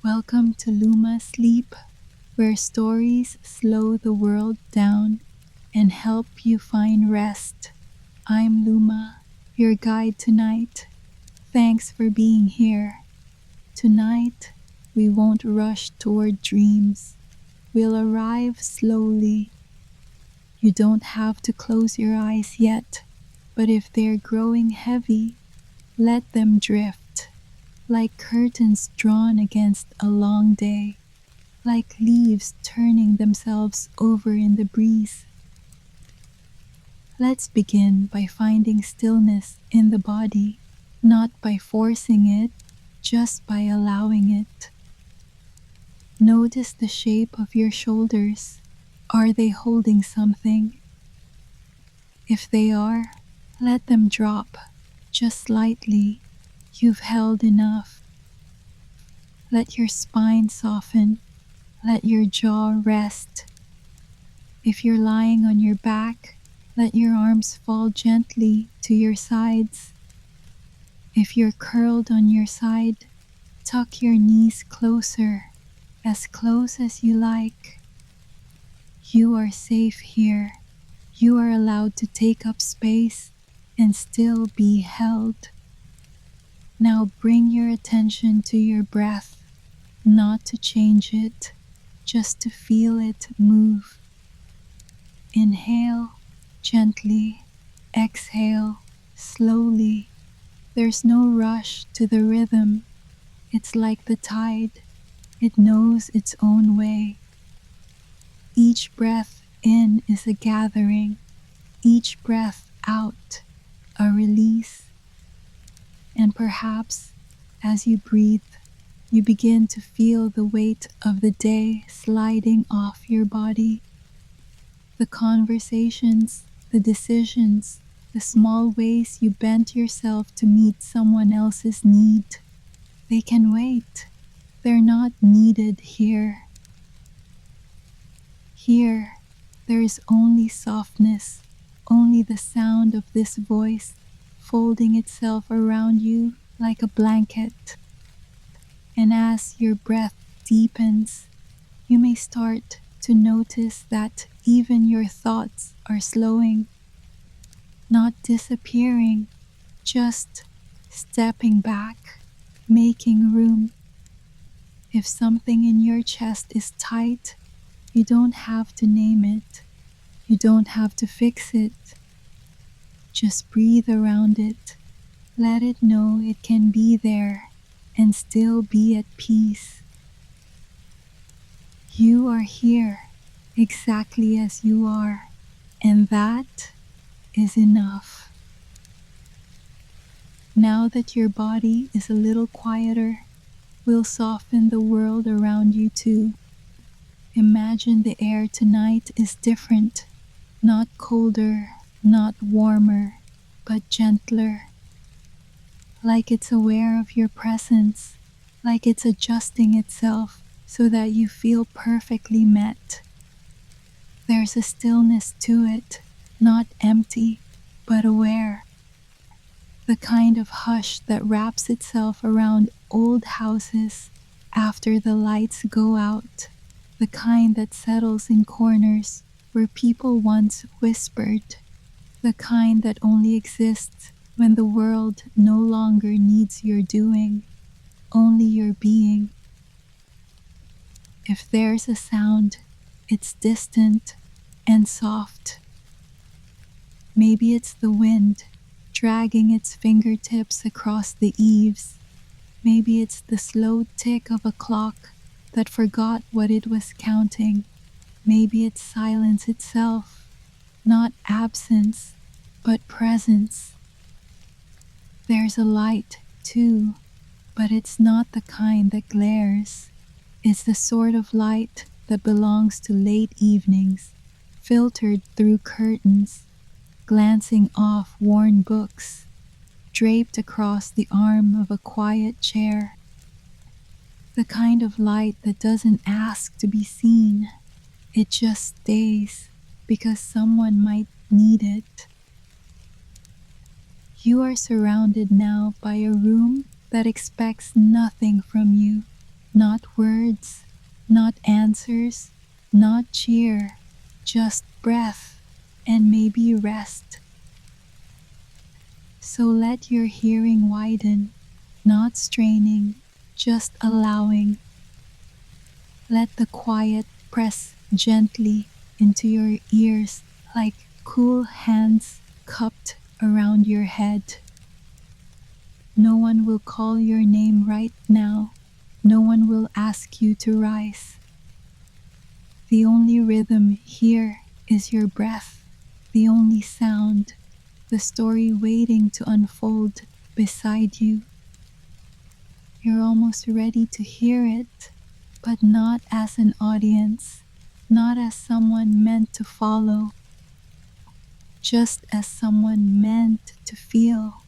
Welcome to Luma Sleep, where stories slow the world down and help you find rest. I'm Luma, your guide tonight. Thanks for being here. Tonight, we won't rush toward dreams. We'll arrive slowly. You don't have to close your eyes yet, but if they're growing heavy, let them drift, like curtains drawn against a long day, like leaves turning themselves over in the breeze. Let's begin by finding stillness in the body, not by forcing it, just by allowing it. Notice the shape of your shoulders. Are they holding something? If they are, let them drop, just slightly. You've held enough. Let your spine soften. Let your jaw rest. If you're lying on your back, let your arms fall gently to your sides. If you're curled on your side, tuck your knees closer, as close as you like. You are safe here. You are allowed to take up space and still be held. Now bring your attention to your breath, not to change it, just to feel it move. Inhale gently, exhale slowly. There's no rush to the rhythm. It's like the tide. It knows its own way. Each breath in is a gathering. Each breath out, a release. And perhaps, as you breathe, you begin to feel the weight of the day sliding off your body. The conversations, the decisions, the small ways you bent yourself to meet someone else's need. They can wait. They're not needed here. Here, there is only softness, only the sound of this voice folding itself around you like a blanket. And as your breath deepens, you may start to notice that even your thoughts are slowing, not disappearing, just stepping back, making room. If something in your chest is tight, you don't have to name it. You don't have to fix it. Just breathe around it. Let it know it can be there and still be at peace. You are here, exactly as you are, and that is enough. Now that your body is a little quieter, we'll soften the world around you too. Imagine the air tonight is different, not colder, not warmer, but gentler. Like it's aware of your presence, like it's adjusting itself so that you feel perfectly met. There's a stillness to it, not empty, but aware. The kind of hush that wraps itself around old houses after the lights go out. The kind that settles in corners where people once whispered. The kind that only exists when the world no longer needs your doing, only your being. If there's a sound, it's distant and soft. Maybe it's the wind dragging its fingertips across the eaves. Maybe it's the slow tick of a clock that forgot what it was counting. Maybe it's silence itself, not absence, but presence. There's a light, too, but it's not the kind that glares. It's the sort of light that belongs to late evenings, filtered through curtains, glancing off worn books, draped across the arm of a quiet chair. The kind of light that doesn't ask to be seen. It just stays because someone might need it. You are surrounded now by a room that expects nothing from you. Not words, not answers, not cheer, just breath and maybe rest. So let your hearing widen, not straining, just allowing. Let the quiet press gently into your ears like cool hands cupped around your head. No one will call your name right now. No one will ask you to rise. The only rhythm here is your breath. The only sound, the story waiting to unfold beside you. You're almost ready to hear it, but not as an audience, not as someone meant to follow, just as someone meant to feel,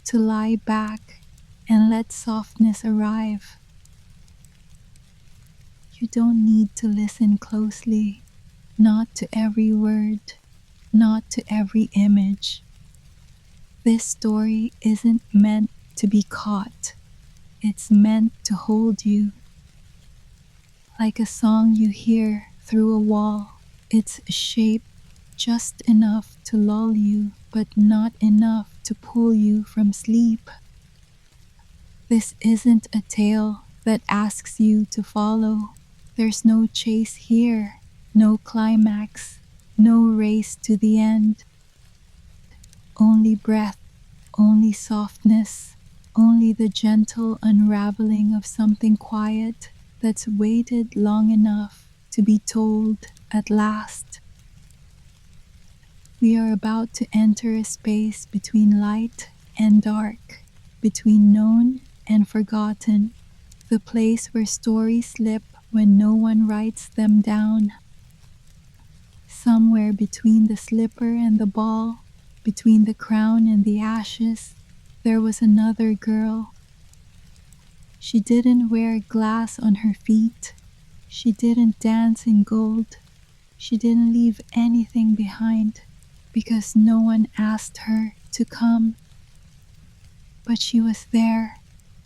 to lie back and let softness arrive. You don't need to listen closely, not to every word, not to every image. This story isn't meant to be caught. It's meant to hold you. Like a song you hear through a wall, it's a shape just enough to lull you, but not enough to pull you from sleep. This isn't a tale that asks you to follow. There's no chase here, no climax, no race to the end. Only breath, only softness, only the gentle unraveling of something quiet that's waited long enough to be told at last. We are about to enter a space between light and dark, between known and forgotten, the place where stories slip when no one writes them down. Somewhere between the slipper and the ball, between the crown and the ashes, there was another girl. She didn't wear glass on her feet. She didn't dance in gold. She didn't leave anything behind because no one asked her to come. But she was there,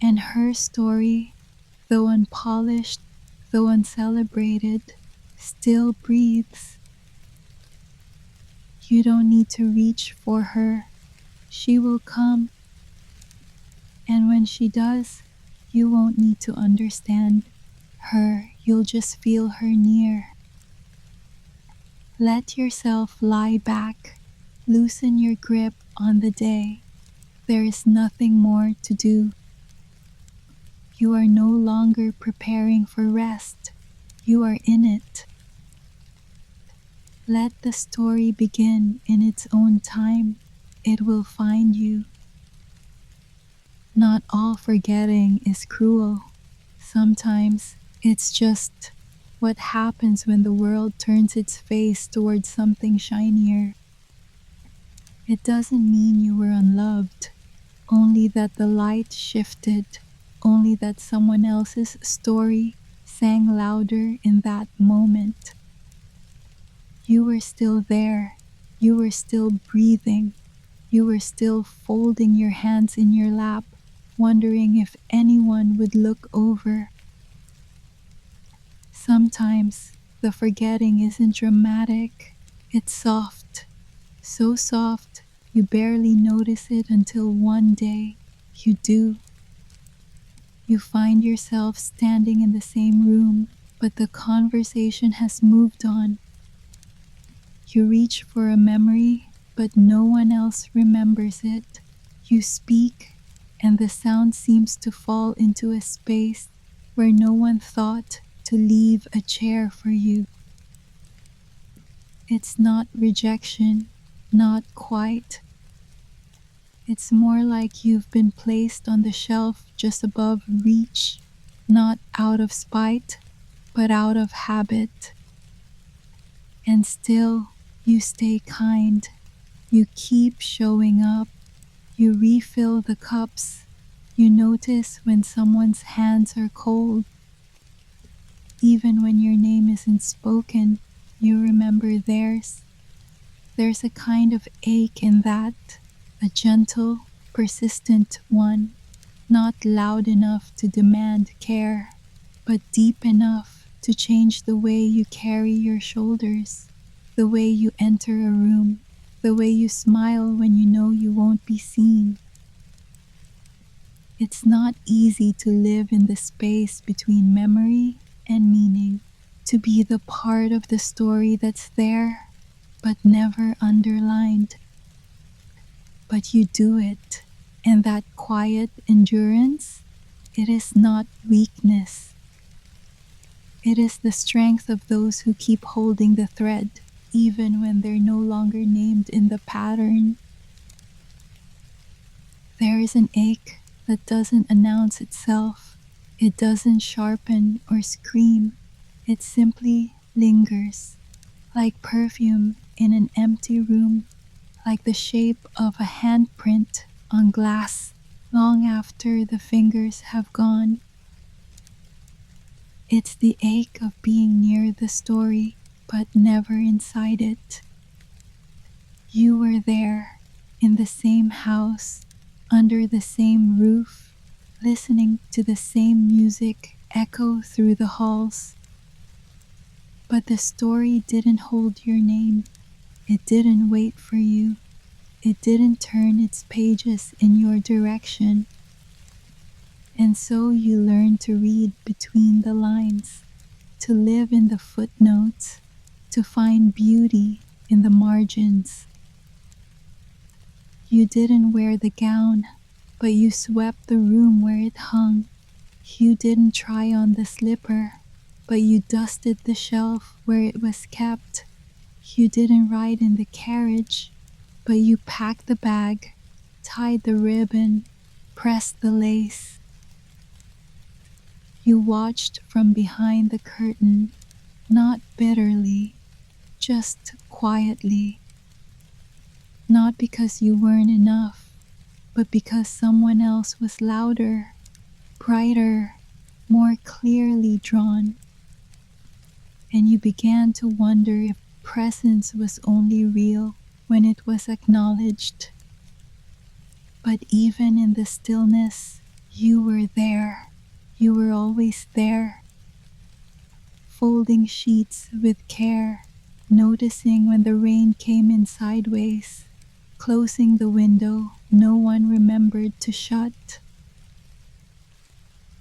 and her story, though unpolished, though uncelebrated, still breathes. You don't need to reach for her. She will come. And when she does, you won't need to understand her. You'll just feel her near. Let yourself lie back. Loosen your grip on the day. There is nothing more to do. You are no longer preparing for rest. You are in it. Let the story begin in its own time. It will find you. Not all forgetting is cruel. Sometimes it's just what happens when the world turns its face towards something shinier. It doesn't mean you were unloved, only that the light shifted, only that someone else's story sang louder in that moment. You were still there, you were still breathing, you were still folding your hands in your lap, wondering if anyone would look over. Sometimes the forgetting isn't dramatic, it's soft. So soft, you barely notice it until one day you do. You find yourself standing in the same room, but the conversation has moved on. You reach for a memory, but no one else remembers it. You speak, and the sound seems to fall into a space where no one thought to leave a chair for you. It's not rejection, not quite. It's more like you've been placed on the shelf just above reach, not out of spite, but out of habit. And still, you stay kind. You keep showing up. You refill the cups. You notice when someone's hands are cold. Even when your name isn't spoken, you remember theirs. There's a kind of ache in that, a gentle, persistent one, not loud enough to demand care, but deep enough to change the way you carry your shoulders, the way you enter a room, the way you smile when you know you won't be seen. It's not easy to live in the space between memory and meaning, to be the part of the story that's there, but never underlined. But you do it, and that quiet endurance, it is not weakness. It is the strength of those who keep holding the thread, even when they're no longer named in the pattern. There is an ache that doesn't announce itself. It doesn't sharpen or scream. It simply lingers, like perfume in an empty room, like the shape of a handprint on glass long after the fingers have gone. It's the ache of being near the story, but never inside it. You were there, in the same house, under the same roof, listening to the same music echo through the halls. But the story didn't hold your name. It didn't wait for you. It didn't turn its pages in your direction. And so you learn to read between the lines, to live in the footnotes, to find beauty in the margins. You didn't wear the gown, but you swept the room where it hung. You didn't try on the slipper, but you dusted the shelf where it was kept. You didn't ride in the carriage, but you packed the bag, tied the ribbon, pressed the lace. You watched from behind the curtain, not bitterly, just quietly. Not because you weren't enough, but because someone else was louder, brighter, more clearly drawn. And you began to wonder if presence was only real when it was acknowledged. But even in the stillness, you were there. You were always there. Folding sheets with care, noticing when the rain came in sideways, closing the window no one remembered to shut.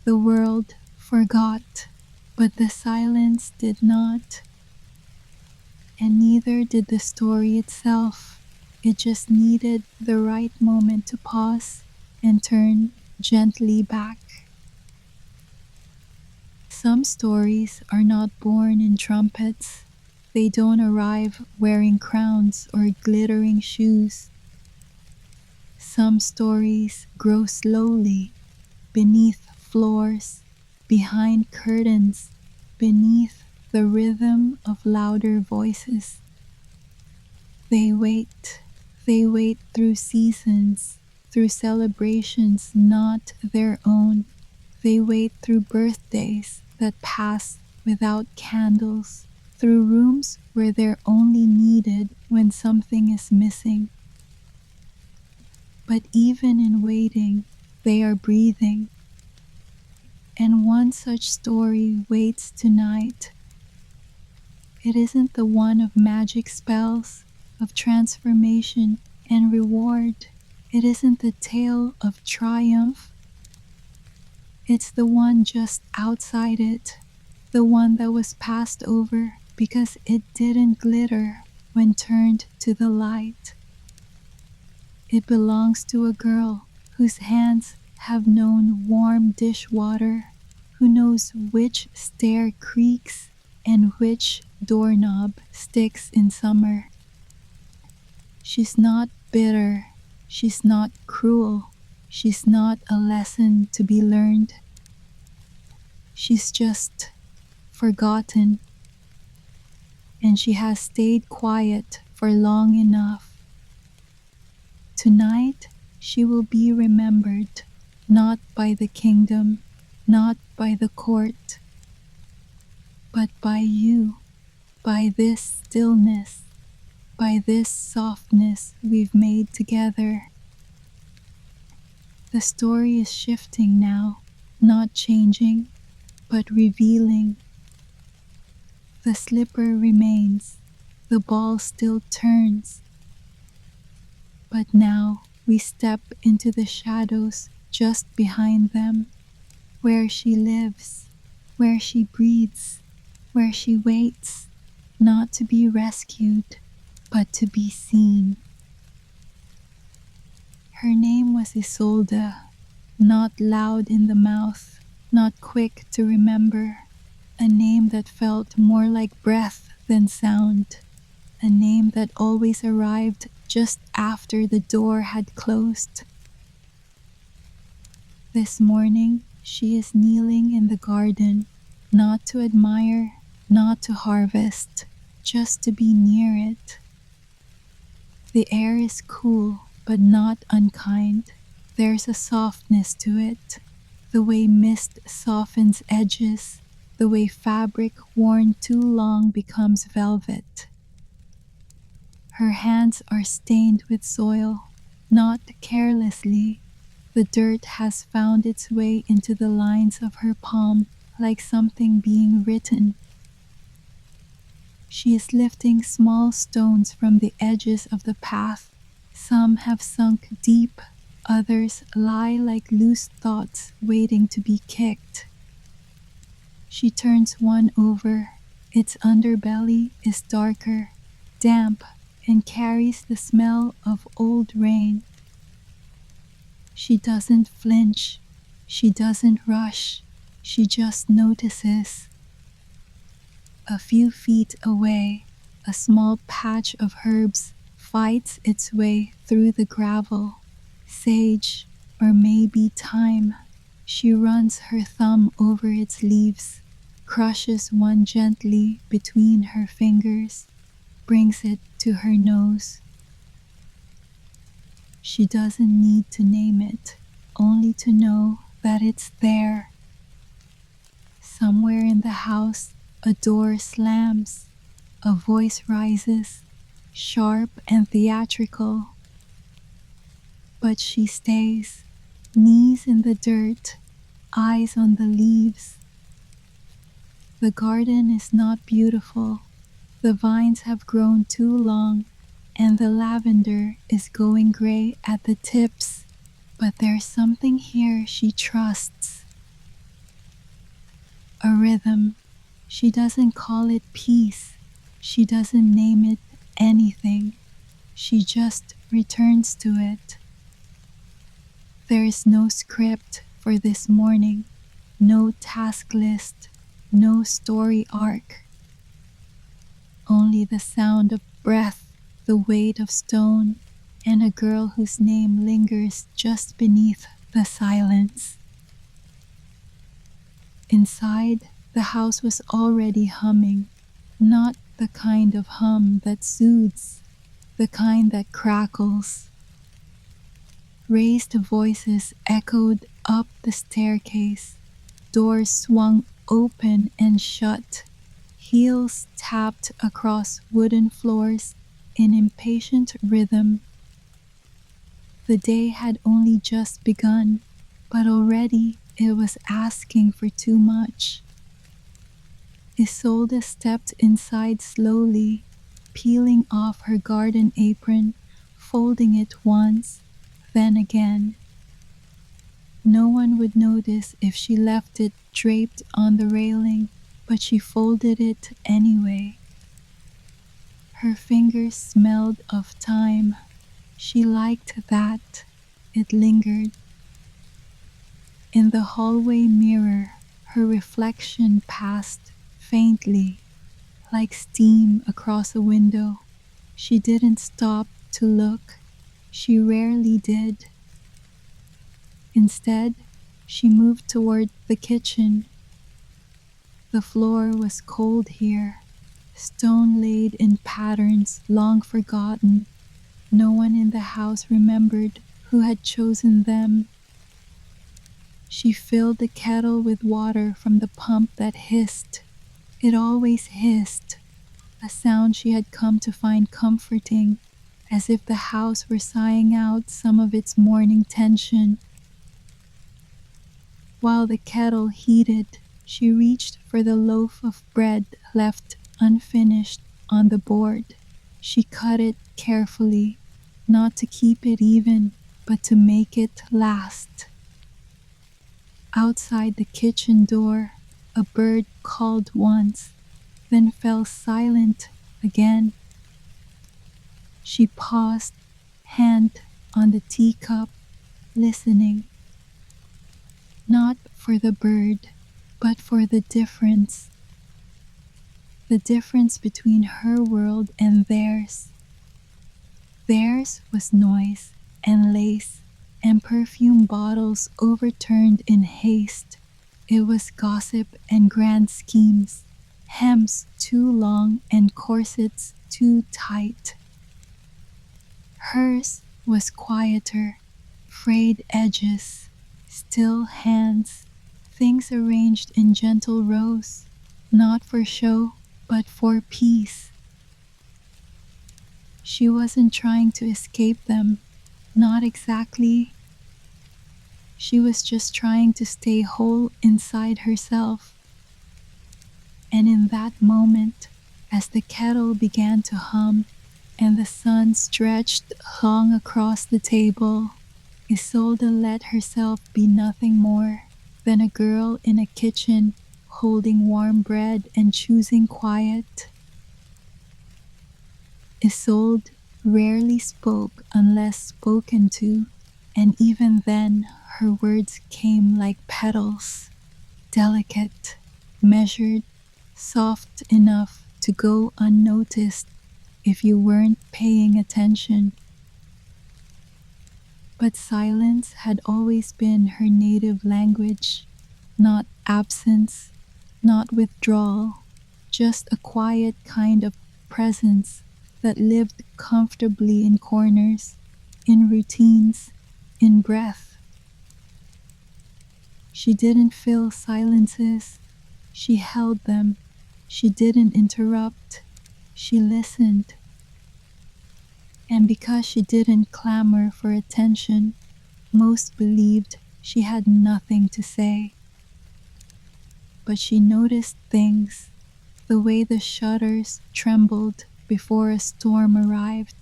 The world forgot, but the silence did not. And neither did the story itself. It just needed the right moment to pause and turn gently back. Some stories are not born in trumpets. They don't arrive wearing crowns or glittering shoes. Some stories grow slowly, beneath floors, behind curtains, beneath the rhythm of louder voices. They wait through seasons, through celebrations not their own. They wait through birthdays that pass without candles, through rooms where they're only needed when something is missing. But even in waiting, they are breathing. And one such story waits tonight. It isn't the one of magic spells, of transformation and reward. It isn't the tale of triumph. It's the one just outside it, the one that was passed over because it didn't glitter when turned to the light. It belongs to a girl whose hands have known warm dishwater, who knows which stair creaks and which doorknob sticks in summer. She's not bitter, she's not cruel, she's not a lesson to be learned. She's just forgotten, and she has stayed quiet for long enough. Tonight, she will be remembered, not by the kingdom, not by the court, but by you, by this stillness, by this softness we've made together. The story is shifting now, not changing, but revealing. The slipper remains, the ball still turns, but now we step into the shadows just behind them, where she lives, where she breathes, where she waits, not to be rescued, but to be seen. Her name was Isolde, not loud in the mouth, not quick to remember, a name that felt more like breath than sound, a name that always arrived just after the door had closed. This morning, she is kneeling in the garden, not to admire, not to harvest, just to be near it. The air is cool, but not unkind. There's a softness to it, the way mist softens edges, the way fabric worn too long becomes velvet. Her hands are stained with soil, not carelessly. The dirt has found its way into the lines of her palm like something being written. She is lifting small stones from the edges of the path. Some have sunk deep, others lie like loose thoughts waiting to be kicked. She turns one over. Its underbelly is darker, damp, and carries the smell of old rain. She doesn't flinch. She doesn't rush. She just notices. A few feet away, a small patch of herbs fights its way through the gravel. Sage, or maybe thyme. She runs her thumb over its leaves, crushes one gently between her fingers, brings it to her nose. She doesn't need to name it, only to know that it's there. Somewhere in the house, a door slams, a voice rises, sharp and theatrical. But she stays, knees in the dirt, eyes on the leaves. The garden is not beautiful. The vines have grown too long, and the lavender is going gray at the tips. But there's something here she trusts. A rhythm. She doesn't call it peace. She doesn't name it anything. She just returns to it. There is no script for this morning, no task list, no story arc. Only the sound of breath, the weight of stone, and a girl whose name lingers just beneath the silence. Inside, the house was already humming, not the kind of hum that soothes, the kind that crackles. Raised voices echoed up the staircase, doors swung open and shut, heels tapped across wooden floors in impatient rhythm. The day had only just begun, but already it was asking for too much. Isolde stepped inside slowly, peeling off her garden apron, folding it once, then again. No one would notice if she left it draped on the railing, but she folded it anyway. Her fingers smelled of thyme. She liked that. It lingered. In the hallway mirror, her reflection passed faintly, like steam across a window. She didn't stop to look. She rarely did. Instead, she moved toward the kitchen. The floor was cold here, stone laid in patterns long forgotten. No one in the house remembered who had chosen them. She filled the kettle with water from the pump that hissed. It always hissed, a sound she had come to find comforting, as if the house were sighing out some of its morning tension. While the kettle heated, She reached for the loaf of bread left unfinished on the board. She cut it carefully, not to keep it even, but to make it last. Outside the kitchen door, a bird called once, then fell silent again. She paused, hand on the teacup, listening. Not for the bird, but for the difference. The difference between her world and theirs. Theirs was noise and lace and perfume bottles overturned in haste. It was gossip and grand schemes, hems too long and corsets too tight. Hers was quieter, frayed edges, still hands, things arranged in gentle rows, not for show, but for peace. She wasn't trying to escape them, not exactly. She was just trying to stay whole inside herself. And in that moment, as the kettle began to hum and the sun stretched long across the table, Isolde let herself be nothing more than a girl in a kitchen holding warm bread and choosing quiet. Isolde rarely spoke unless spoken to, and even then her words came like petals, delicate, measured, soft enough to go unnoticed if you weren't paying attention. But silence had always been her native language, not absence, not withdrawal, just a quiet kind of presence that lived comfortably in corners, in routines, in breath. She didn't fill silences, she held them. She didn't interrupt, she listened. And because she didn't clamor for attention, most believed she had nothing to say. But she noticed things, the way the shutters trembled before a storm arrived,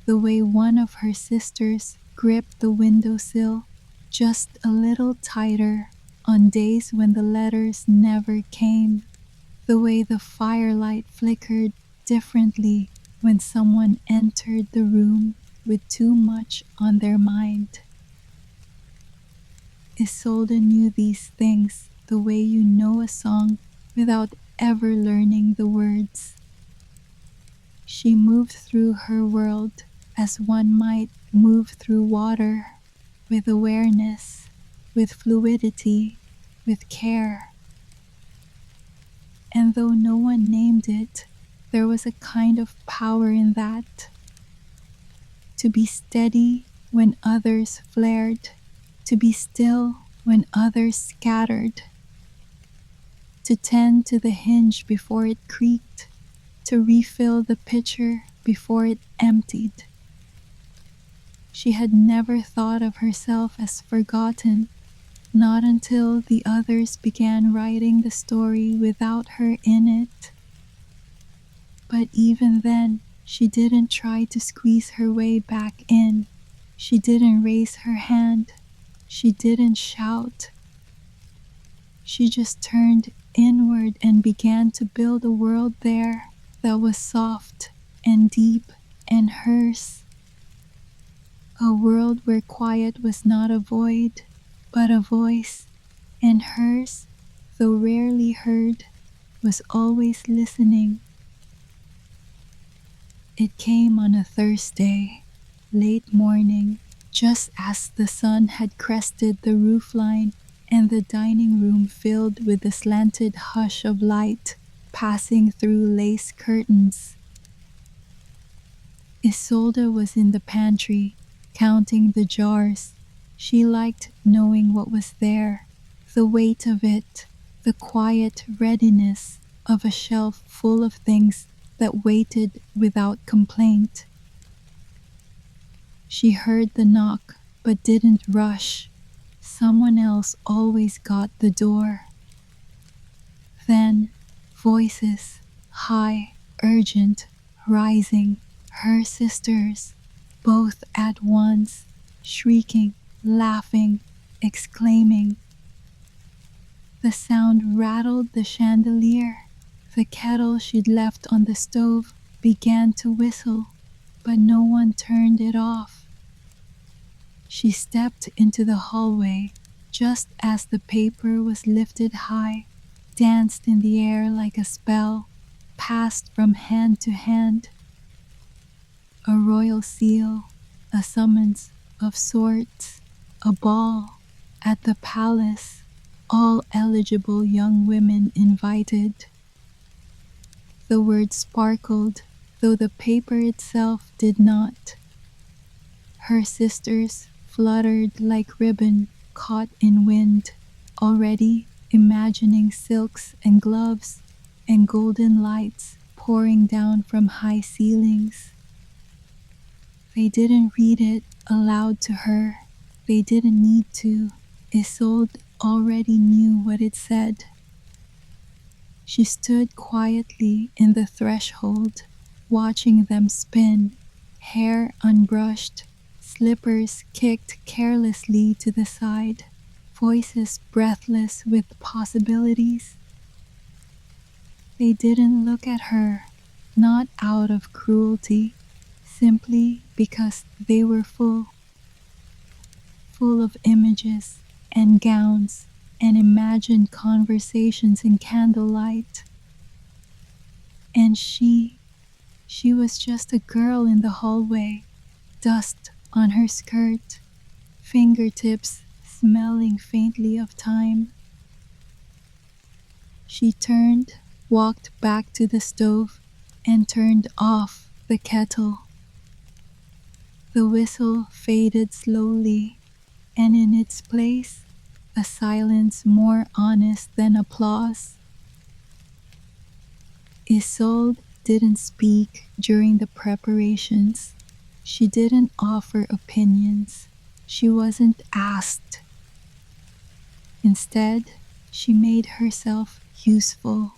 the way one of her sisters gripped the windowsill just a little tighter on days when the letters never came, the way the firelight flickered differently when someone entered the room with too much on their mind. Isolde knew these things the way you know a song without ever learning the words. She moved through her world as one might move through water, with awareness, with fluidity, with care. And though no one named it, there was a kind of power in that. To be steady when others flared, to be still when others scattered, to tend to the hinge before it creaked, to refill the pitcher before it emptied. She had never thought of herself as forgotten, not until the others began writing the story without her in it. But even then, she didn't try to squeeze her way back in. She didn't raise her hand. She didn't shout. She just turned inward and began to build a world there that was soft and deep and hers. A world where quiet was not a void, but a voice, and hers, though rarely heard, was always listening. It came on a Thursday, late morning, just as the sun had crested the roofline and the dining room filled with the slanted hush of light passing through lace curtains. Isolde was in the pantry, counting the jars. She liked knowing what was there, the weight of it, the quiet readiness of a shelf full of things that waited without complaint. She heard the knock, but didn't rush. Someone else always got the door. Then, voices, high, urgent, rising, her sisters, both at once, shrieking, laughing, exclaiming. The sound rattled the chandelier. The kettle she'd left on the stove began to whistle, but no one turned it off. She stepped into the hallway just as the paper was lifted high, danced in the air like a spell, passed from hand to hand. A royal seal, a summons of sorts, a ball at the palace, all eligible young women invited. The word sparkled, though the paper itself did not. Her sisters fluttered like ribbon caught in wind, already imagining silks and gloves and golden lights pouring down from high ceilings. They didn't read it aloud to her. They didn't need to. Isolde already knew what it said. She stood quietly in the threshold, watching them spin, hair unbrushed, slippers kicked carelessly to the side, voices breathless with possibilities. They didn't look at her, not out of cruelty, simply because they were full of images and gowns and imagined conversations in candlelight. And she was just a girl in the hallway, dust on her skirt, fingertips smelling faintly of thyme. She turned, walked back to the stove, and turned off the kettle. The whistle faded slowly, and in its place, a silence more honest than applause. Isolde didn't speak during the preparations. She didn't offer opinions. She wasn't asked. Instead, she made herself useful,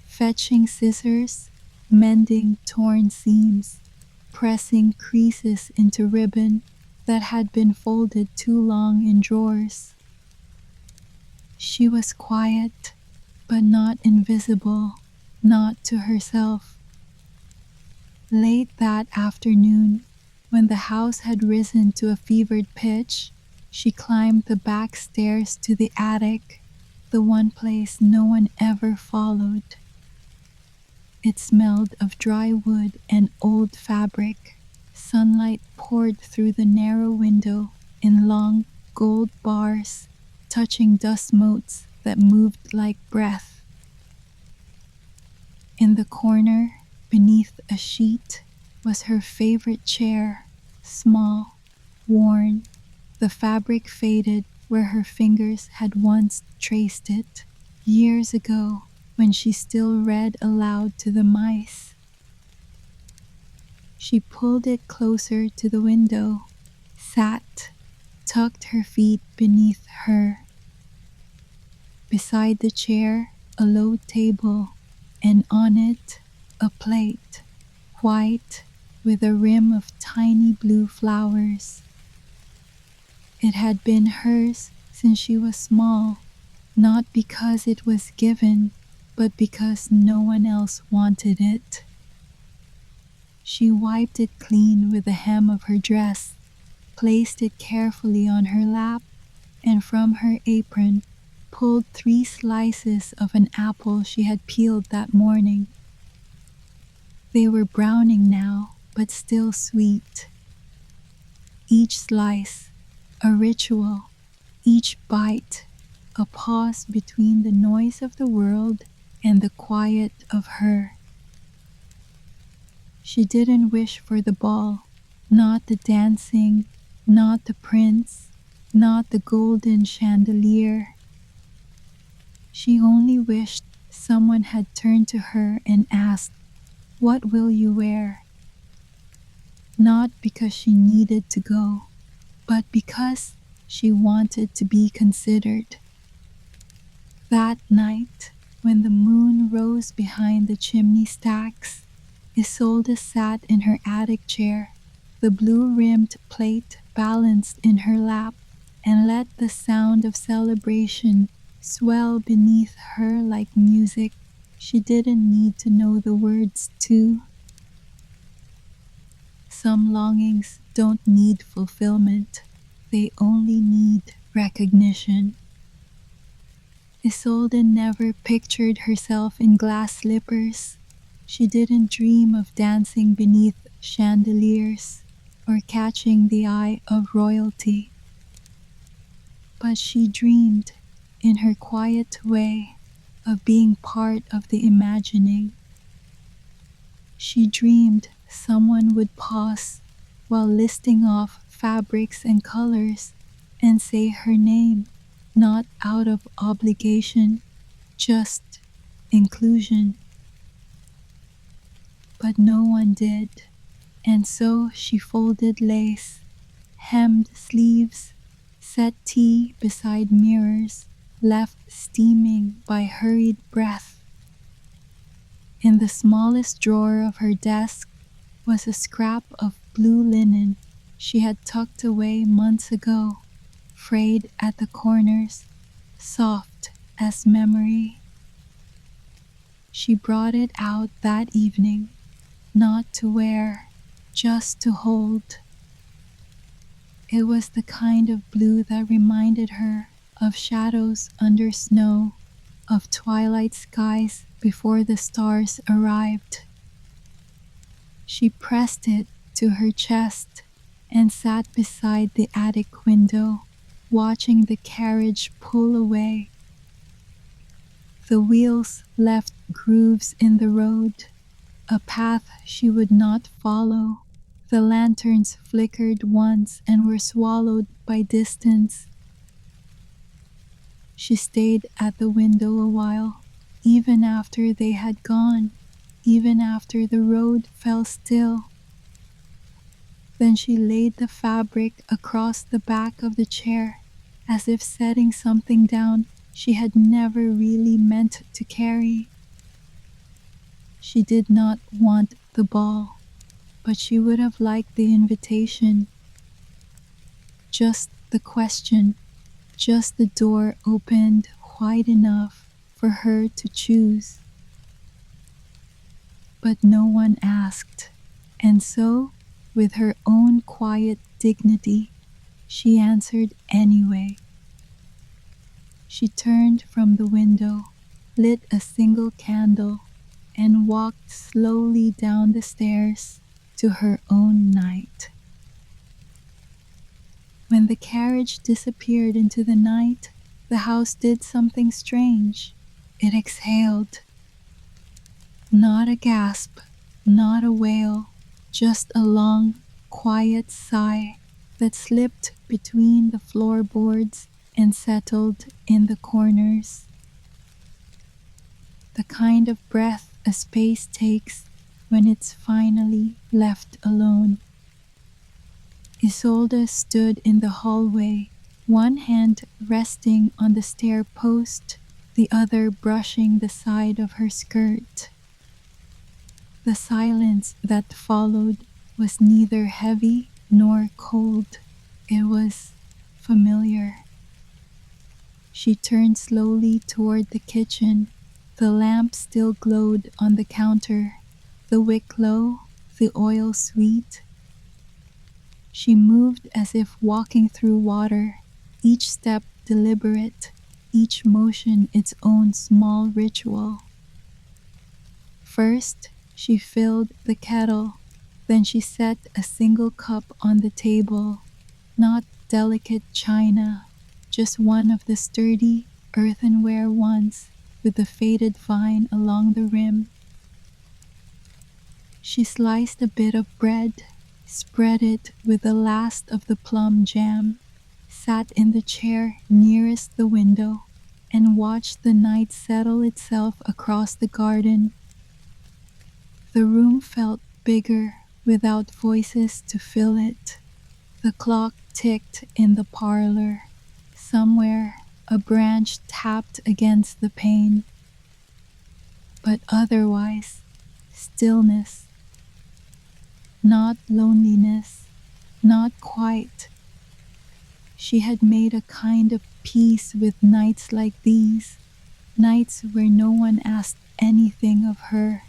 fetching scissors, mending torn seams, pressing creases into ribbon that had been folded too long in drawers. She was quiet, but not invisible, not to herself. Late that afternoon, when the house had risen to a fevered pitch, she climbed the back stairs to the attic, the one place no one ever followed. It smelled of dry wood and old fabric. Sunlight poured through the narrow window in long gold bars, touching dust motes that moved like breath. In the corner, beneath a sheet, was her favorite chair, small, worn, the fabric faded where her fingers had once traced it, years ago when she still read aloud to the mice. She pulled it closer to the window, sat, tucked her feet beneath her. Beside the chair, a low table, and on it, a plate, white, with a rim of tiny blue flowers. It had been hers since she was small, not because it was given, but because no one else wanted it. She wiped it clean with the hem of her dress, placed it carefully on her lap, and from her apron pulled 3 slices of an apple she had peeled that morning. They were browning now, but still sweet. Each slice, a ritual, each bite, a pause between the noise of the world and the quiet of her. She didn't wish for the ball, not the dancing, not the prince, not the golden chandelier. She only wished someone had turned to her and asked, "What will you wear?" Not because she needed to go, but because she wanted to be considered. That night, When the moon rose behind the chimney stacks, Isolde sat in her attic chair, the blue-rimmed plate balanced in her lap, and let the sound of celebration swell beneath her like music she didn't need to know the words to. Some longings don't need fulfillment, they only need recognition. Isolde never pictured herself in glass slippers. She didn't dream of dancing beneath chandeliers or catching the eye of royalty. But she dreamed, in her quiet way, of being part of the imagining. She dreamed someone would pause while listing off fabrics and colors and say her name, not out of obligation, just inclusion. But no one did, and so she folded lace, hemmed sleeves, set tea beside mirrors, left steaming by hurried breath. In the smallest drawer of her desk was a scrap of blue linen she had tucked away months ago, frayed at the corners, soft as memory. She brought it out that evening, not to wear, just to hold. It was the kind of blue that reminded her of shadows under snow, of twilight skies before the stars arrived. She pressed it to her chest and sat beside the attic window, watching the carriage pull away. The wheels left grooves in the road, a path she would not follow. The lanterns flickered once and were swallowed by distance. She stayed at the window a while, even after they had gone, even after the road fell still. Then she laid the fabric across the back of the chair, as if setting something down she had never really meant to carry. She did not want the ball, but she would have liked the invitation. Just the question, just the door opened wide enough for her to choose. But no one asked, and so, with her own quiet dignity, she answered anyway. She turned from the window, lit a single candle, and walked slowly down the stairs to her own night. When the carriage disappeared into the night, the house did something strange. It exhaled. Not a gasp, not a wail, just a long, quiet sigh that slipped between the floorboards and settled in the corners. The kind of breath a space takes when it's finally left alone. Isolde stood in the hallway, one hand resting on the stair post, the other brushing the side of her skirt. The silence that followed was neither heavy nor cold. It was familiar. She turned slowly toward the kitchen. The lamp still glowed on the counter, the wick low, the oil sweet. She moved as if walking through water, each step deliberate, each motion its own small ritual. First, she filled the kettle, then she set a single cup on the table, not delicate china, just one of the sturdy earthenware ones with the faded vine along the rim. She sliced a bit of bread, spread it with the last of the plum jam, sat in the chair nearest the window, and watched the night settle itself across the garden. The room felt bigger without voices to fill it. The clock ticked in the parlor. Somewhere, a branch tapped against the pane. but otherwise, stillness, not loneliness, not quite. She had made a kind of peace with nights like these, nights where no one asked anything of her,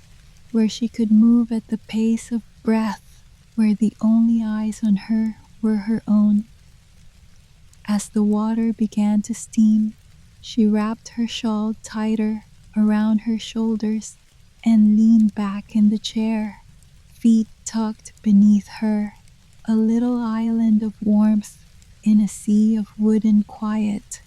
where she could move at the pace of breath, where the only eyes on her were her own. As the water began to steam, she wrapped her shawl tighter around her shoulders and leaned back in the chair, feet tucked beneath her, a little island of warmth in a sea of wooden quiet.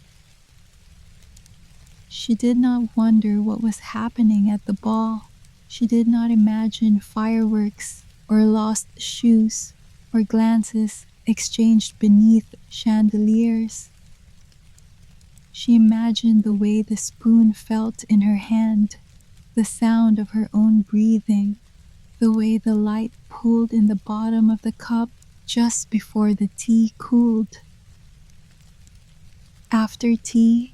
She did not wonder what was happening at the ball. She did not imagine fireworks or lost shoes or glances exchanged beneath chandeliers. She imagined the way the spoon felt in her hand, the sound of her own breathing, the way the light pooled in the bottom of the cup just before the tea cooled. After tea,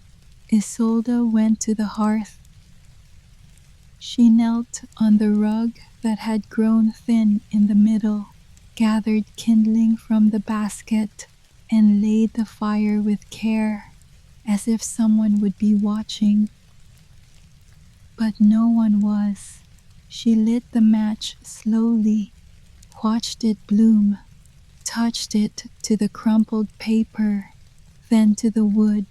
Isolde went to the hearth. She knelt on the rug that had grown thin in the middle, gathered kindling from the basket, and laid the fire with care, as if someone would be watching. But no one was. She lit the match slowly, watched it bloom, touched it to the crumpled paper, then to the wood.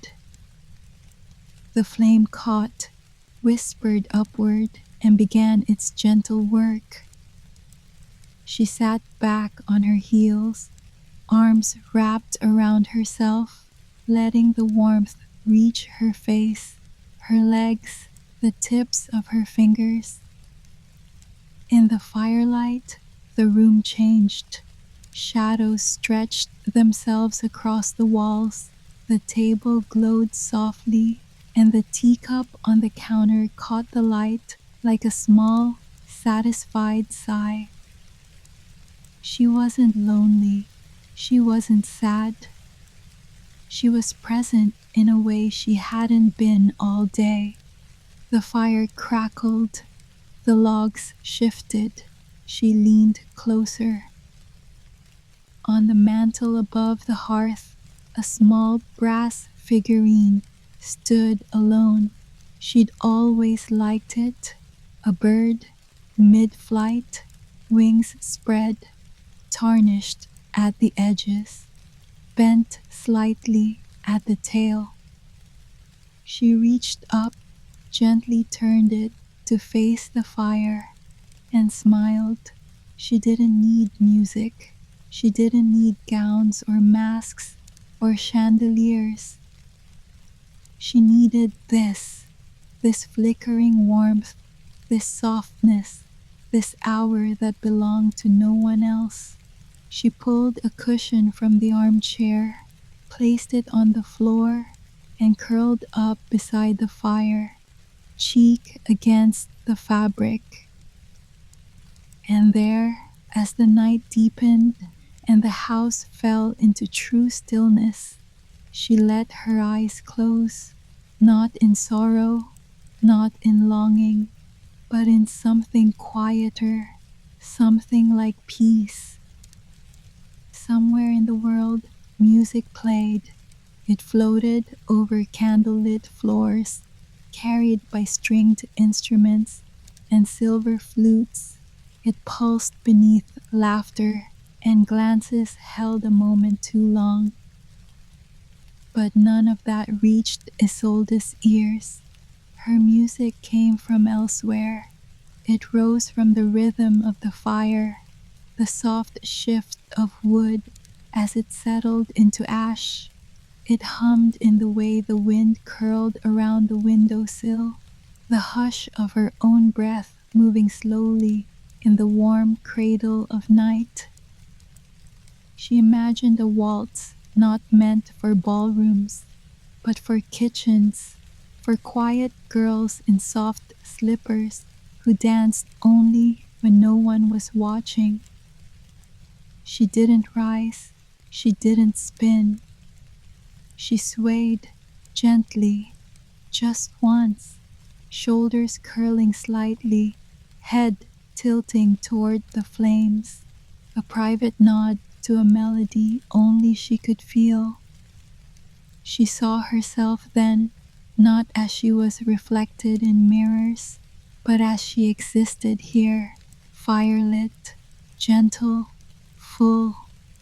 The flame caught, whispered upward, and began its gentle work. She sat back on her heels, arms wrapped around herself, letting the warmth reach her face, her legs, the tips of her fingers. In the firelight, the room changed. Shadows stretched themselves across the walls. The table glowed softly, and the teacup on the counter caught the light like a small, satisfied sigh. She wasn't lonely. She wasn't sad. She was present in a way she hadn't been all day. The fire crackled. The logs shifted. She leaned closer. On the mantel above the hearth, a small brass figurine stood alone. She'd always liked it. A bird, mid-flight, wings spread, tarnished at the edges, bent slightly at the tail. She reached up, gently turned it to face the fire, and smiled. She didn't need music. She didn't need gowns or masks or chandeliers. She needed this flickering warmth, this softness, this hour that belonged to no one else. She pulled a cushion from the armchair, placed it on the floor, and curled up beside the fire, cheek against the fabric. And there, as the night deepened and the house fell into true stillness, she let her eyes close, not in sorrow, not in longing, but in something quieter, something like peace. Somewhere in the world, music played. It floated over candlelit floors, carried by stringed instruments and silver flutes. It pulsed beneath laughter, and glances held a moment too long. But none of that reached Isolde's ears. Her music came from elsewhere. It rose from the rhythm of the fire, the soft shift of wood as it settled into ash. It hummed in the way the wind curled around the windowsill, the hush of her own breath moving slowly in the warm cradle of night. She imagined a waltz not meant for ballrooms, but for kitchens, for quiet girls in soft slippers who danced only when no one was watching. She didn't rise, she didn't spin. She swayed gently, just once, shoulders curling slightly, head tilting toward the flames, a private nod to a melody only she could feel. She saw herself then, not as she was reflected in mirrors, but as she existed here, firelit, gentle, full,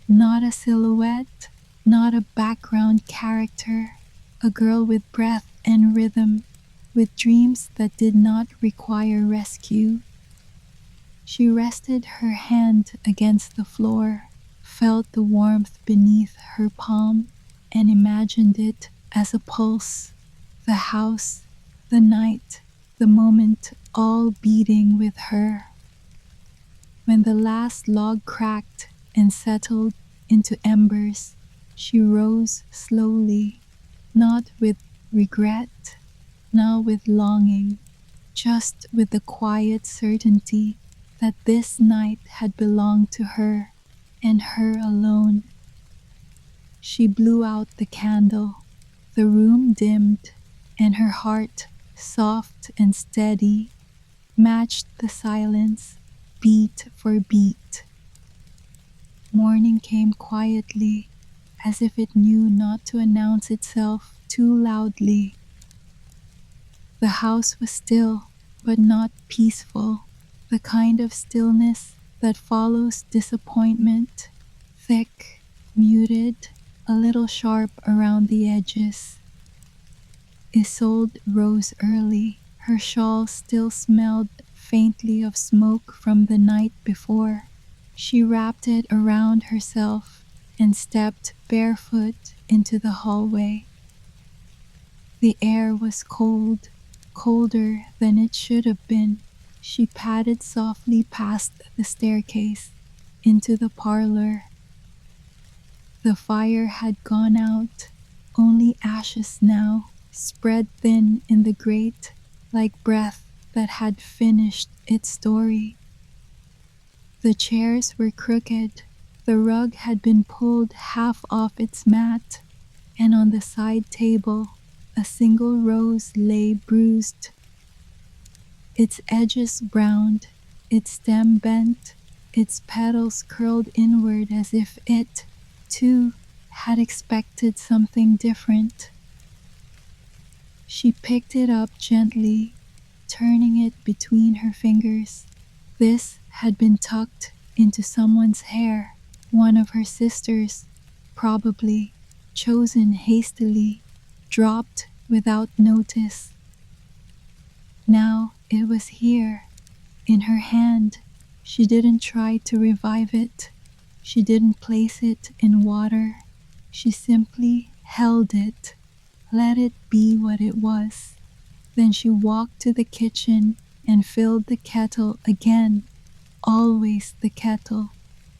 not a silhouette, not a background character, a girl with breath and rhythm, with dreams that did not require rescue. She rested her hand against the floor, felt the warmth beneath her palm, and imagined it as a pulse, the house, the night, the moment all beating with her. When the last log cracked and settled into embers, she rose slowly, not with regret, not with longing, just with the quiet certainty that this night had belonged to her and her alone. She blew out the candle. The room dimmed, and her heart, soft and steady, matched the silence, beat for beat. Morning came quietly, as if it knew not to announce itself too loudly. The house was still, but not peaceful, the kind of stillness that follows disappointment, thick, muted, a little sharp around the edges. Isolde rose early. Her shawl still smelled faintly of smoke from the night before. She wrapped it around herself and stepped barefoot into the hallway. The air was cold, colder than it should have been. She padded softly past the staircase into the parlor. The fire had gone out, only ashes now, spread thin in the grate like breath that had finished its story. The chairs were crooked, the rug had been pulled half off its mat, and on the side table a single rose lay bruised, its edges browned, its stem bent, its petals curled inward as if it, too, had expected something different. She picked it up gently, turning it between her fingers. This had been tucked into someone's hair, one of her sisters, probably, chosen hastily, dropped without notice. Now it was here, in her hand. She didn't try to revive it. She didn't place it in water. She simply held it, let it be what it was. Then she walked to the kitchen and filled the kettle again. Always the kettle,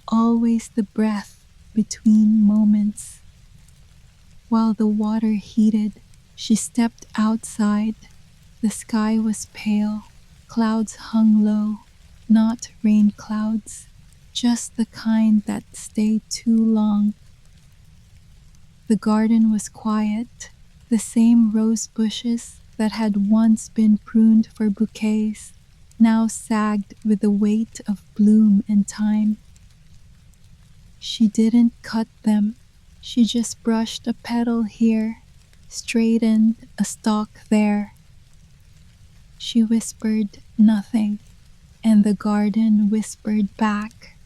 always the breath between moments. While the water heated, she stepped outside. The sky was pale, clouds hung low, not rain clouds, just the kind that stay too long. The garden was quiet, the same rose bushes that had once been pruned for bouquets now sagged with the weight of bloom and time. She didn't cut them, she just brushed a petal here, straightened a stalk there. She whispered nothing, and the garden whispered back.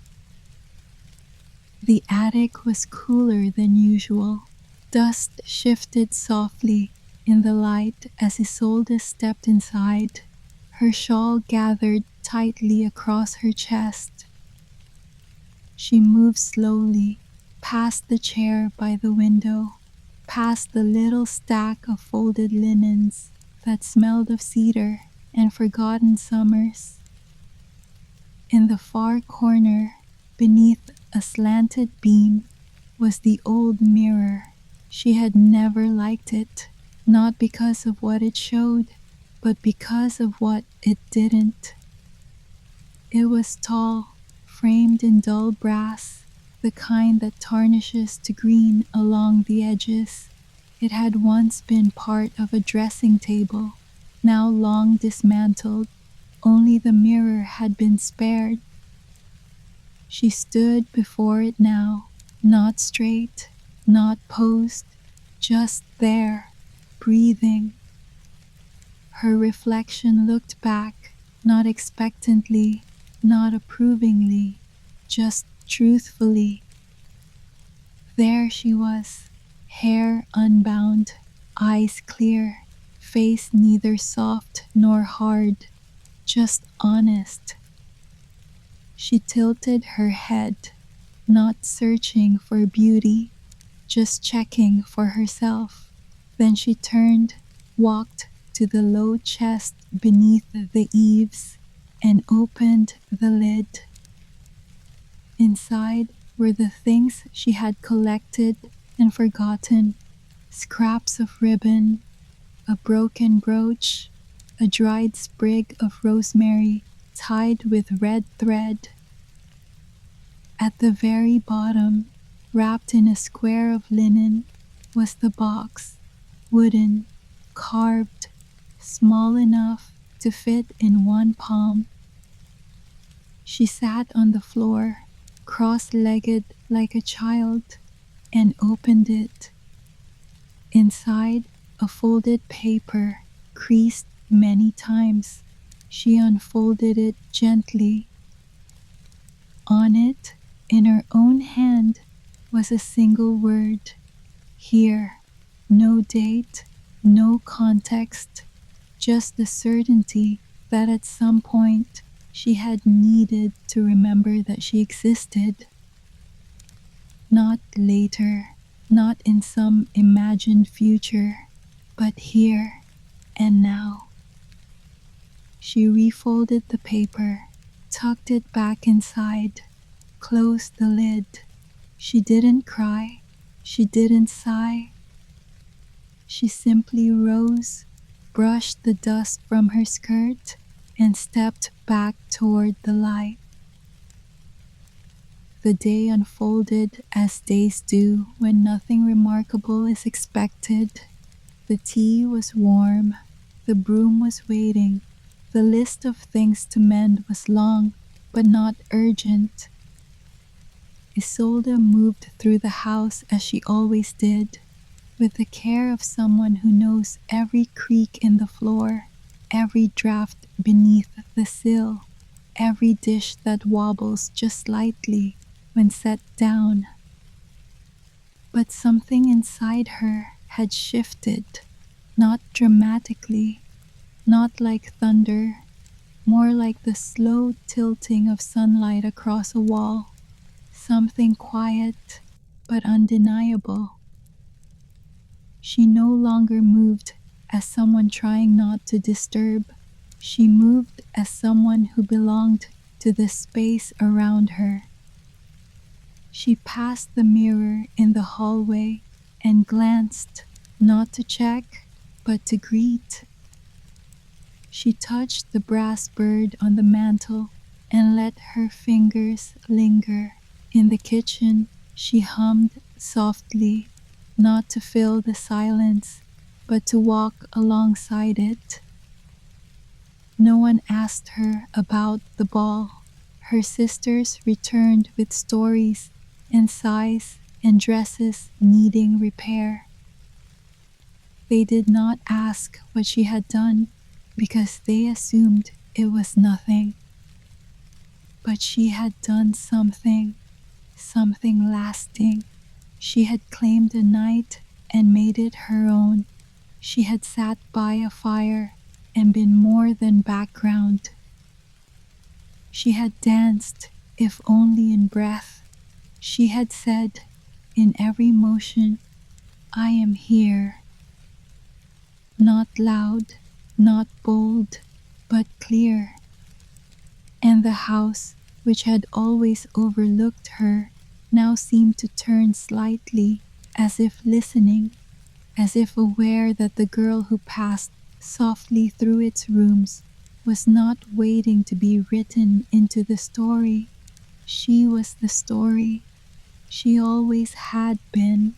The attic was cooler than usual. Dust shifted softly in the light as Isolde stepped inside, her shawl gathered tightly across her chest. She moved slowly, past the chair by the window, past the little stack of folded linens that smelled of cedar and forgotten summers. In the far corner, beneath a slanted beam, was the old mirror. She had never liked it, not because of what it showed, but because of what it didn't. It was tall, framed in dull brass, the kind that tarnishes to green along the edges. It had once been part of a dressing table, now long dismantled. Only the mirror had been spared. She stood before it now, not straight, not posed, just there, breathing. Her reflection looked back, not expectantly, not approvingly, just truthfully. There she was, hair unbound, eyes clear, face neither soft nor hard, just honest. She tilted her head, not searching for beauty, just checking for herself. Then she turned, walked to the low chest beneath the eaves, and opened the lid. Inside were the things she had collected and forgotten: scraps of ribbon, a broken brooch, a dried sprig of rosemary tied with red thread. At the very bottom, wrapped in a square of linen, was the box, wooden, carved, small enough to fit in one palm. She sat on the floor, cross-legged like a child, and opened it. Inside, a folded paper, creased many times. She unfolded it gently. On it, in her own hand, was a single word: here. No date, no context, just the certainty that at some point she had needed to remember that she existed. Not later, not in some imagined future, but here and now. She refolded the paper, tucked it back inside, closed the lid. She didn't cry, she didn't sigh. She simply rose, brushed the dust from her skirt, and stepped back toward the light. The day unfolded as days do when nothing remarkable is expected. The tea was warm, the broom was waiting, the list of things to mend was long, but not urgent. Isolde moved through the house as she always did, with the care of someone who knows every creak in the floor, every draft beneath the sill, every dish that wobbles just slightly when set down. But something inside her had shifted, not dramatically, not like thunder, more like the slow tilting of sunlight across a wall, something quiet but undeniable. She no longer moved as someone trying not to disturb. She moved as someone who belonged to the space around her. She passed the mirror in the hallway and glanced, not to check, but to greet. She touched the brass bird on the mantel and let her fingers linger. In the kitchen, she hummed softly, not to fill the silence, but to walk alongside it. No one asked her about the ball. Her sisters returned with stories and sighs and dresses needing repair. They did not ask what she had done because they assumed it was nothing. But she had done something, something lasting. She had claimed a night and made it her own. She had sat by a fire and been more than background. She had danced, if only in breath. She had said, in every motion, I am here. Not loud, not bold, but clear. And the house, which had always overlooked her, now seemed to turn slightly, as if listening, as if aware that the girl who passed softly through its rooms was not waiting to be written into the story. She was the story. She always had been.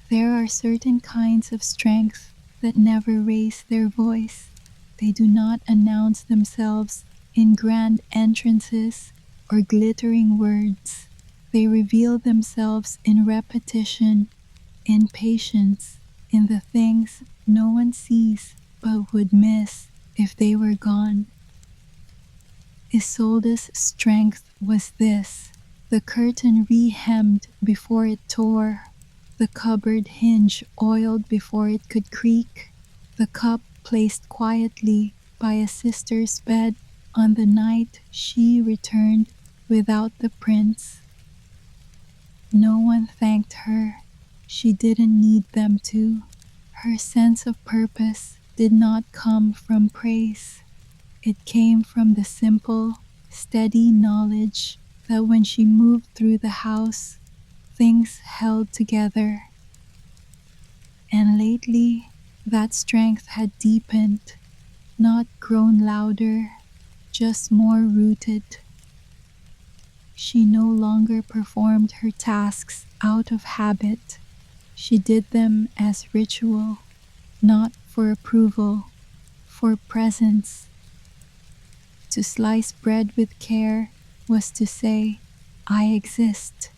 There are certain kinds of strength that never raise their voice. They do not announce themselves in grand entrances or glittering words. They reveal themselves in repetition, in patience, in the things no one sees but would miss if they were gone. Isolde's strength was this: the curtain re-hemmed before it tore, the cupboard hinge oiled before it could creak, the cup placed quietly by a sister's bed on the night she returned without the prince. No one thanked her. She didn't need them to. Her sense of purpose did not come from praise. It came from the simple, steady knowledge that when she moved through the house, things held together. And lately, that strength had deepened, not grown louder, just more rooted. She no longer performed her tasks out of habit. She did them as ritual, not for approval, for presence. To slice bread with care was to say, I exist.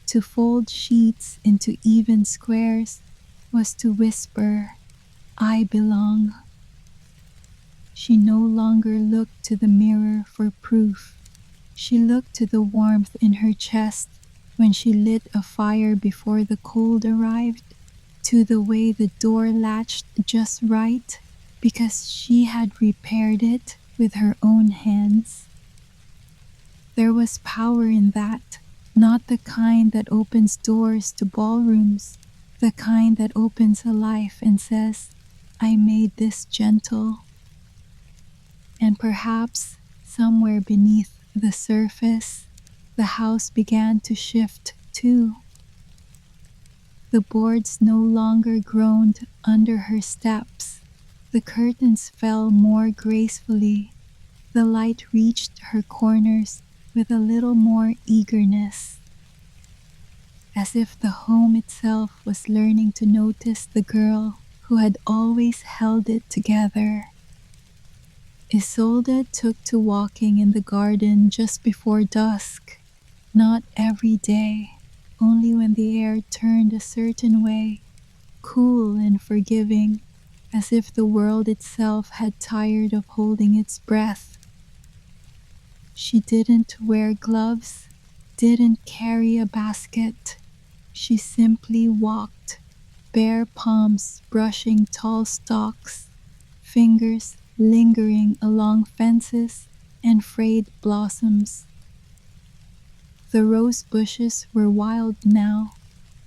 To fold sheets into even squares was to whisper, I belong. She no longer looked to the mirror for proof. She looked to the warmth in her chest when she lit a fire before the cold arrived, to the way the door latched just right because she had repaired it with her own hands. There was power in that, not the kind that opens doors to ballrooms, the kind that opens a life and says, I made this gentle. And perhaps somewhere beneath the surface, the house began to shift too. The boards no longer groaned under her steps. The curtains fell more gracefully. The light reached her corners with a little more eagerness, as if the home itself was learning to notice the girl who had always held it together. Isolde took to walking in the garden just before dusk, not every day, only when the air turned a certain way, cool and forgiving, as if the world itself had tired of holding its breath. She didn't wear gloves, didn't carry a basket. She simply walked, bare palms brushing tall stalks, fingers lingering along fences and frayed blossoms. The rose bushes were wild now.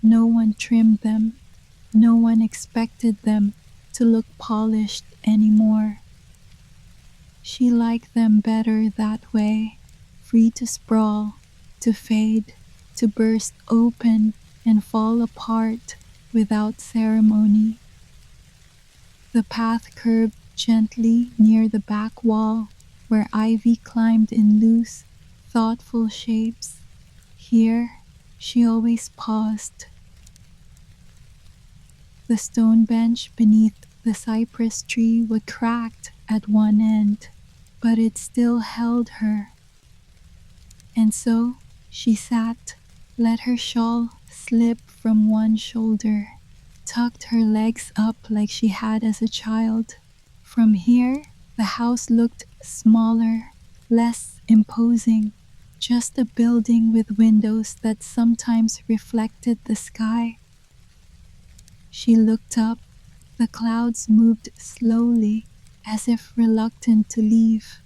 No one trimmed them. No one expected them to look polished anymore. She liked them better that way, free to sprawl, to fade, to burst open and fall apart without ceremony. The path curved gently near the back wall, where ivy climbed in loose, thoughtful shapes. Here, she always paused. The stone bench beneath the cypress tree was cracked at one end, but it still held her. And so she sat, let her shawl slip from one shoulder, tucked her legs up like she had as a child. From here, the house looked smaller, less imposing, just a building with windows that sometimes reflected the sky. She looked up. The clouds moved slowly, as if reluctant to leave.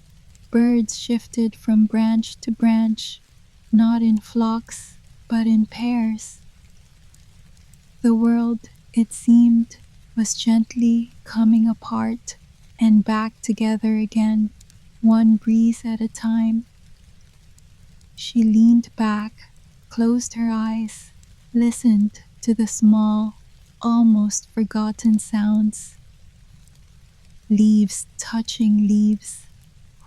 Birds shifted from branch to branch, not in flocks, but in pairs. The world, it seemed, was gently coming apart and back together again, one breeze at a time. She leaned back, closed her eyes, listened to the small, almost forgotten sounds. Leaves touching leaves,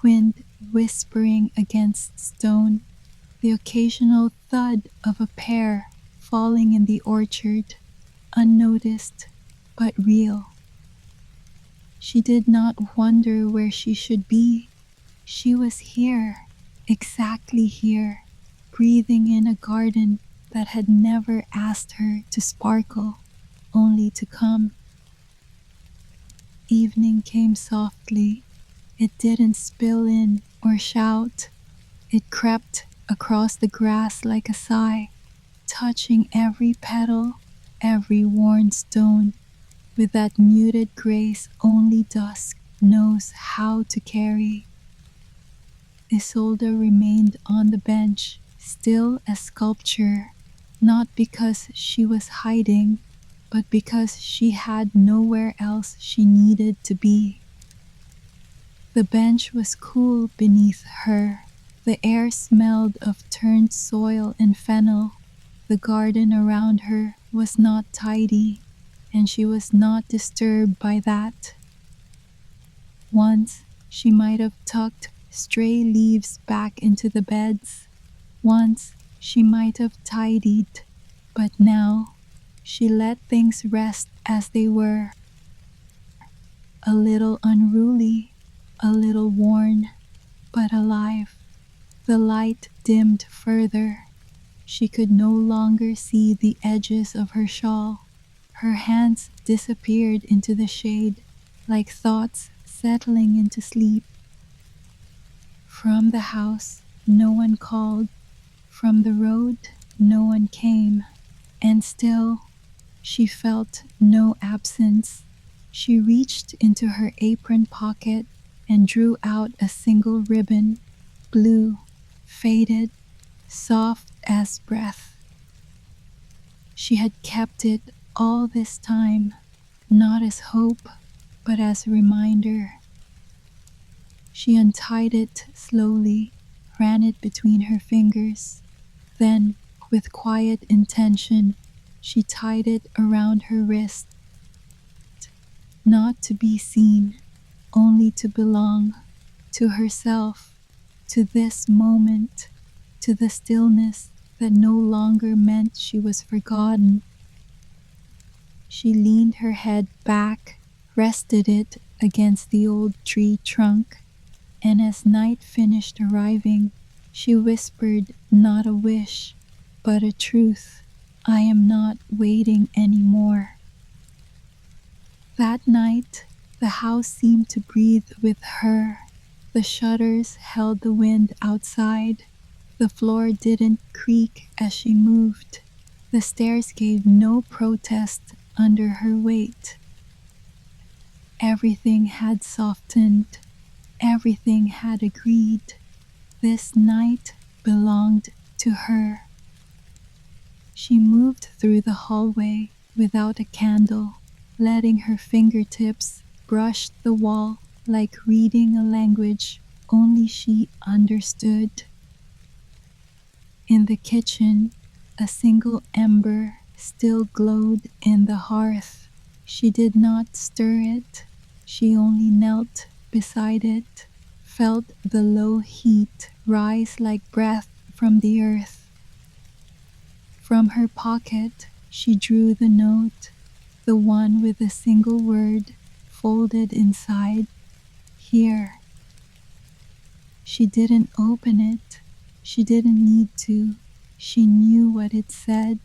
wind whispering against stone, the occasional thud of a pear falling in the orchard, unnoticed but real. She did not wonder where she should be. She was here, exactly here, breathing in a garden that had never asked her to sparkle, only to come. Evening came softly. It didn't spill in or shout. It crept across the grass like a sigh, touching every petal, every worn stone, with that muted grace only dusk knows how to carry. Isolde remained on the bench, still as sculpture, not because she was hiding, but because she had nowhere else she needed to be. The bench was cool beneath her. The air smelled of turned soil and fennel. The garden around her was not tidy, and she was not disturbed by that. Once, she might have tucked stray leaves back into the beds. Once, she might have tidied, but now, she let things rest as they were. A little unruly, a little worn, but alive. The light dimmed further. She could no longer see the edges of her shawl. Her hands disappeared into the shade, like thoughts settling into sleep. From the house, no one called. From the road, no one came. And still, she felt no absence. She reached into her apron pocket and drew out a single ribbon, blue, faded, soft as breath. She had kept it all this time, not as hope, but as a reminder. She untied it slowly, ran it between her fingers. Then, with quiet intention, she tied it around her wrist. Not to be seen, only to belong, to herself, to this moment, to the stillness that no longer meant she was forgotten. She leaned her head back, rested it against the old tree trunk, and as night finished arriving, she whispered not a wish, but a truth. I am not waiting anymore. That night, the house seemed to breathe with her. The shutters held the wind outside. The floor didn't creak as she moved. The stairs gave no protest under her weight. Everything had softened. Everything had agreed. This night belonged to her. She moved through the hallway without a candle, letting her fingertips brush the wall like reading a language only she understood. In the kitchen, a single ember still glowed in the hearth. She did not stir it. She only knelt beside it, felt the low heat rise like breath from the earth. From her pocket, she drew the note, the one with a single word folded inside. Here. She didn't open it. She didn't need to. She knew what it said.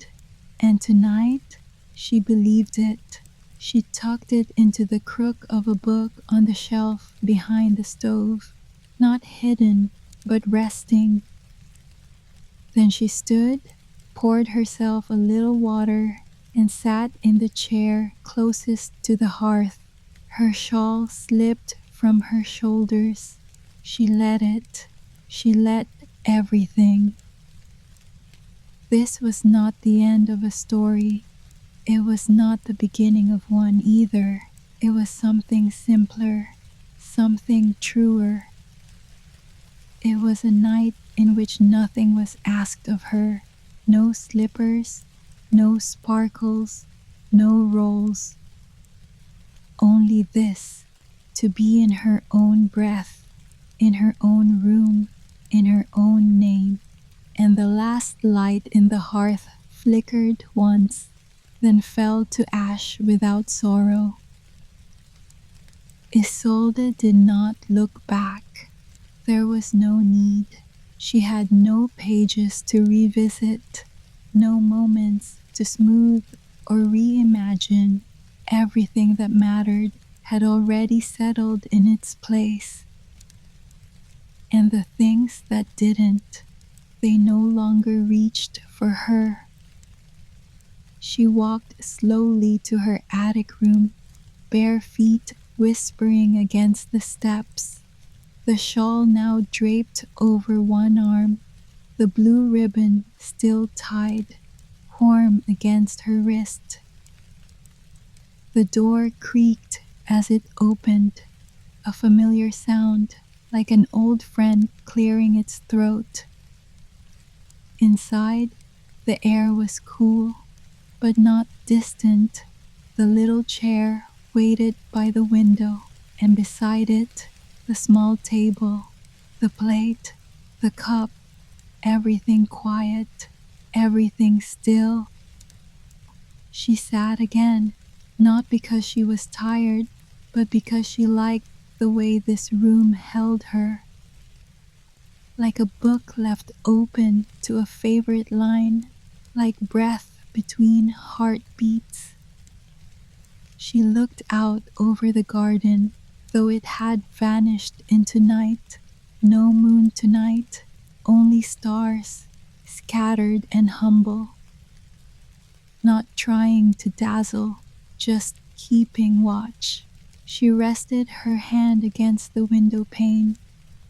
And tonight, she believed it. She tucked it into the crook of a book on the shelf behind the stove, not hidden, but resting. Then she stood, poured herself a little water, and sat in the chair closest to the hearth. Her shawl slipped from her shoulders. She let it. She let everything. This was not the end of a story. It was not the beginning of one either. It was something simpler, something truer. It was a night in which nothing was asked of her. No slippers, no sparkles, no rolls. Only this, to be in her own breath, in her own room, in her own name. And the last light in the hearth flickered once, then fell to ash without sorrow. Isolde did not look back. There was no need. She had no pages to revisit, no moments to smooth or reimagine. Everything that mattered had already settled in its place. And the things that didn't, they no longer reached for her. She walked slowly to her attic room, bare feet whispering against the steps, the shawl now draped over one arm, the blue ribbon still tied, warm against her wrist. The door creaked as it opened, a familiar sound like an old friend clearing its throat. Inside, the air was cool, but not distant. The little chair waited by the window, and beside it, the small table, the plate, the cup, everything quiet, everything still. She sat again, not because she was tired, but because she liked the way this room held her. Like a book left open to a favorite line, like breath between heartbeats. She looked out over the garden, though it had vanished into night. No moon tonight, only stars, scattered and humble. Not trying to dazzle, just keeping watch. She rested her hand against the window pane,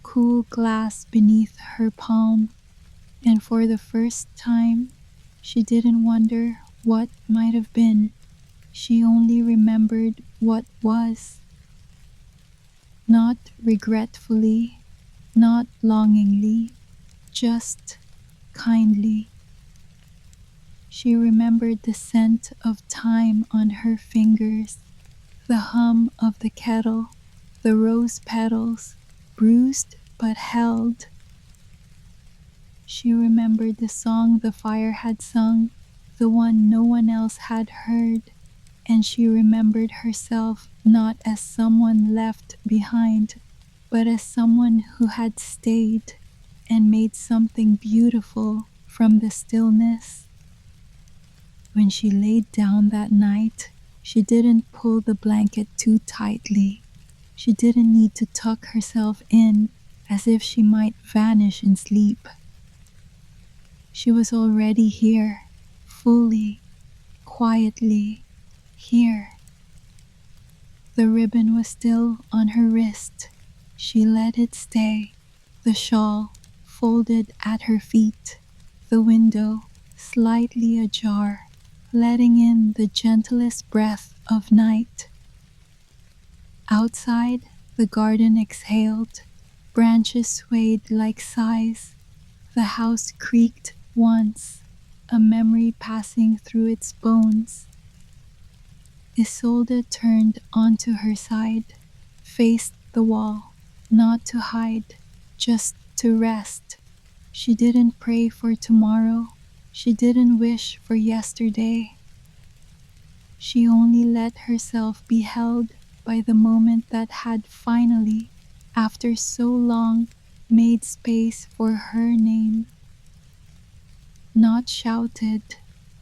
cool glass beneath her palm, and for the first time, she didn't wonder what might have been. She only remembered what was. Not regretfully, not longingly, just kindly. She remembered the scent of time on her fingers, the hum of the kettle, the rose petals, bruised but held. She remembered the song the fire had sung, the one no one else had heard, and she remembered herself not as someone left behind, but as someone who had stayed and made something beautiful from the stillness. When she laid down that night, she didn't pull the blanket too tightly. She didn't need to tuck herself in as if she might vanish in sleep. She was already here, fully, quietly, here. The ribbon was still on her wrist. She let it stay, the shawl folded at her feet, the window slightly ajar, letting in the gentlest breath of night. Outside, the garden exhaled, branches swayed like sighs. The house creaked once, a memory passing through its bones. Isolde turned onto her side, faced the wall, not to hide, just to rest. She didn't pray for tomorrow. She didn't wish for yesterday. She only let herself be held by the moment that had finally, after so long, made space for her name. Not shouted,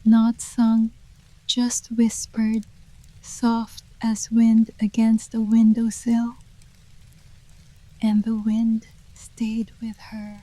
not sung, just whispered, soft as wind against a windowsill. And the wind stayed with her.